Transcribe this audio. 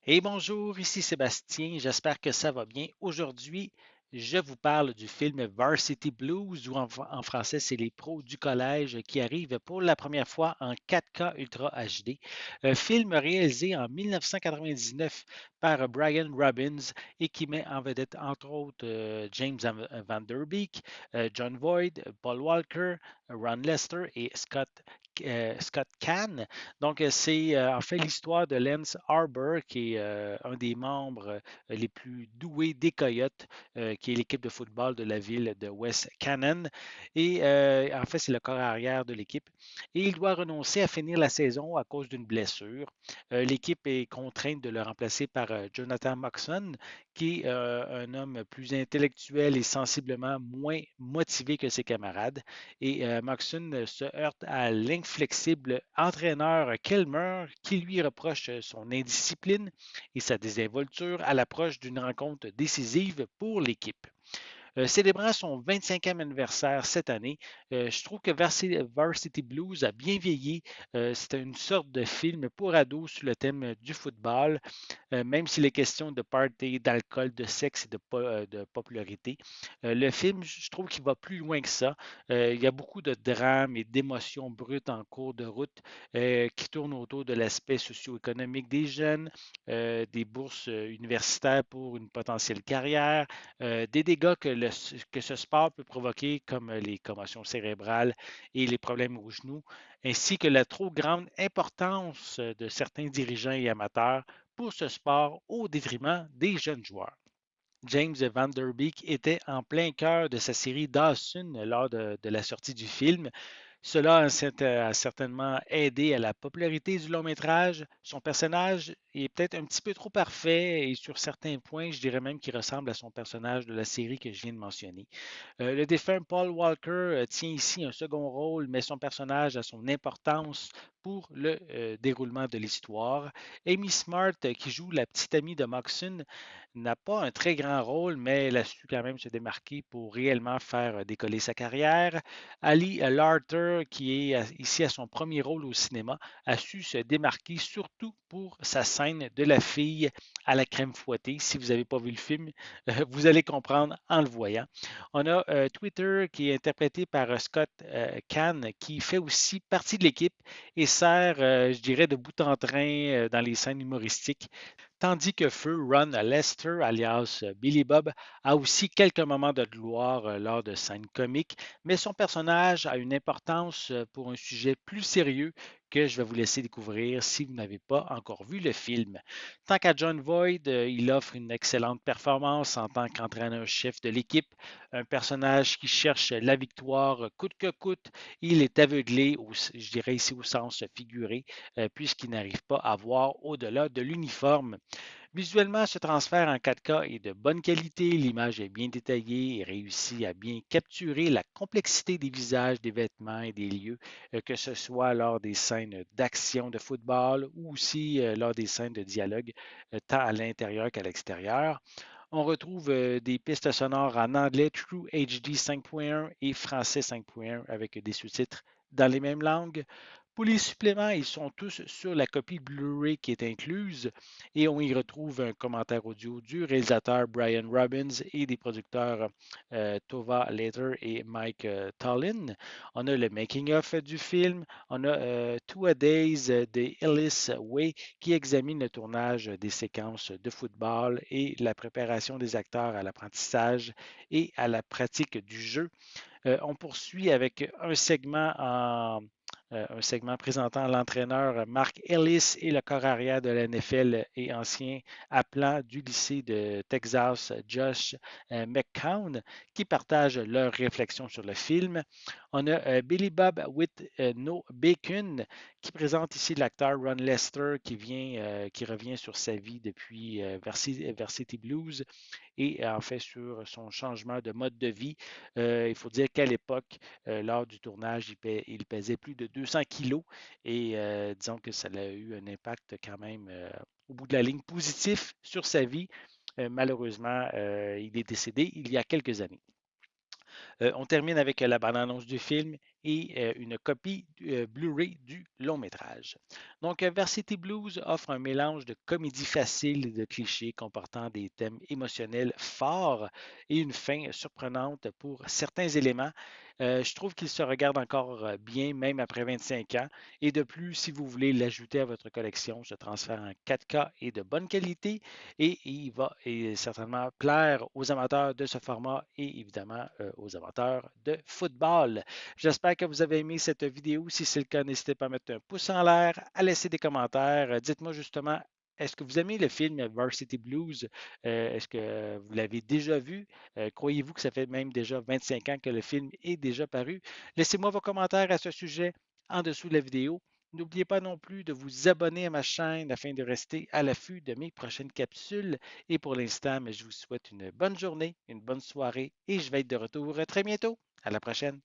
Et bonjour, ici Sébastien, j'espère que ça va bien. Aujourd'hui, je vous parle du film Varsity Blues, ou en français, c'est Les pros du collège, qui arrive pour la première fois en 4K Ultra HD. Un film réalisé en 1999 par Brian Robbins et qui met en vedette, entre autres, James Van Der Beek, John Voight, Paul Walker, Ron Lester et Scott Caan. Donc, c'est en fait l'histoire de Lance Arbor, qui est un des membres les plus doués des Coyotes, qui est l'équipe de football de la ville de West Cannon. Et en fait, c'est le corps arrière de l'équipe. Et il doit renoncer à finir la saison à cause d'une blessure. L'équipe est contrainte de le remplacer par Jonathan Moxon, qui est un homme plus intellectuel et sensiblement moins motivé que ses camarades. Et Moxon se heurte à l'inflexible entraîneur Kilmer qui lui reproche son indiscipline et sa désinvolture à l'approche d'une rencontre décisive pour l'équipe. Célébrant son 25e anniversaire cette année, je trouve que Varsity Blues a bien vieilli. C'est une sorte de film pour ados sur le thème du football, même s'il est question de party, d'alcool, de sexe et de popularité. Le film, je trouve qu'il va plus loin que ça. Il y a beaucoup de drames et d'émotions brutes en cours de route qui tournent autour de l'aspect socio-économique des jeunes, des bourses universitaires pour une potentielle carrière, des dégâts que ce sport peut provoquer, comme les commotions cérébrales et les problèmes aux genoux, ainsi que la trop grande importance de certains dirigeants et amateurs pour ce sport au détriment des jeunes joueurs. James Van Der Beek était en plein cœur de sa série Dawson lors de la sortie du film. Cela a certainement aidé à la popularité du long métrage. Son personnage est peut-être un petit peu trop parfait et sur certains points, je dirais même qu'il ressemble à son personnage de la série que je viens de mentionner. Le défunt Paul Walker tient ici un second rôle, mais son personnage a son importance pour le déroulement de l'histoire. Amy Smart, qui joue la petite amie de Moxon, n'a pas un très grand rôle, mais elle a su quand même se démarquer pour réellement faire décoller sa carrière. Ali Larter, qui est ici à son premier rôle au cinéma, a su se démarquer surtout pour sa scène de la fille à la crème fouettée. Si vous n'avez pas vu le film, vous allez comprendre en le voyant. On a Twitter qui est interprété par Scott Caan, qui fait aussi partie de l'équipe et sert, je dirais, de bout en train dans les scènes humoristiques. Tandis que feu Ron Lester, alias Billy Bob, a aussi quelques moments de gloire lors de scènes comiques, mais son personnage a une importance pour un sujet plus sérieux que je vais vous laisser découvrir si vous n'avez pas encore vu le film. Tant qu'à John Voight, il offre une excellente performance en tant qu'entraîneur-chef de l'équipe, un personnage qui cherche la victoire coûte que coûte. Il est aveuglé, je dirais ici au sens figuré, puisqu'il n'arrive pas à voir au-delà de l'uniforme. Visuellement, ce transfert en 4K est de bonne qualité, l'image est bien détaillée et réussit à bien capturer la complexité des visages, des vêtements et des lieux, que ce soit lors des scènes d'action de football ou aussi lors des scènes de dialogue, tant à l'intérieur qu'à l'extérieur. On retrouve des pistes sonores en anglais True HD 5.1 et français 5.1 avec des sous-titres dans les mêmes langues. Pour les suppléments, ils sont tous sur la copie Blu-ray qui est incluse et on y retrouve un commentaire audio du réalisateur Brian Robbins et des producteurs Tova Later et Mike Tollin. On a le making-of du film. On a Two a Days de Ellis Way qui examine le tournage des séquences de football et la préparation des acteurs à l'apprentissage et à la pratique du jeu. On poursuit avec un segment présentant l'entraîneur Mark Ellis et le corps arrière de la NFL et ancien appelant du lycée de Texas, Josh McCown, qui partagent leurs réflexions sur le film. On a Billy Bob with No Bacon, qui présente ici l'acteur Ron Lester, qui revient sur sa vie depuis Varsity Blues et en fait sur son changement de mode de vie. Il faut dire qu'à l'époque, lors du tournage, il pesait plus de 200 kilos et disons que ça a eu un impact quand même au bout de la ligne positif sur sa vie. Malheureusement, il est décédé il y a quelques années. On termine avec la bande-annonce du film et une copie Blu-ray du long métrage. Donc, Varsity Blues offre un mélange de comédie facile et de clichés comportant des thèmes émotionnels forts et une fin surprenante pour certains éléments. Je trouve qu'il se regarde encore bien, même après 25 ans. Et de plus, si vous voulez l'ajouter à votre collection, ce transfert en 4K est de bonne qualité et il va certainement plaire aux amateurs de ce format et évidemment aux amateurs de football. J'espère que vous avez aimé cette vidéo. Si c'est le cas, n'hésitez pas à mettre un pouce en l'air, à laisser des commentaires. Dites-moi justement, est-ce que vous aimez le film Varsity Blues? Est-ce que vous l'avez déjà vu? Croyez-vous que ça fait même déjà 25 ans que le film est déjà paru? Laissez-moi vos commentaires à ce sujet en dessous de la vidéo. N'oubliez pas non plus de vous abonner à ma chaîne afin de rester à l'affût de mes prochaines capsules. Et pour l'instant, je vous souhaite une bonne journée, une bonne soirée et je vais être de retour très bientôt. À la prochaine.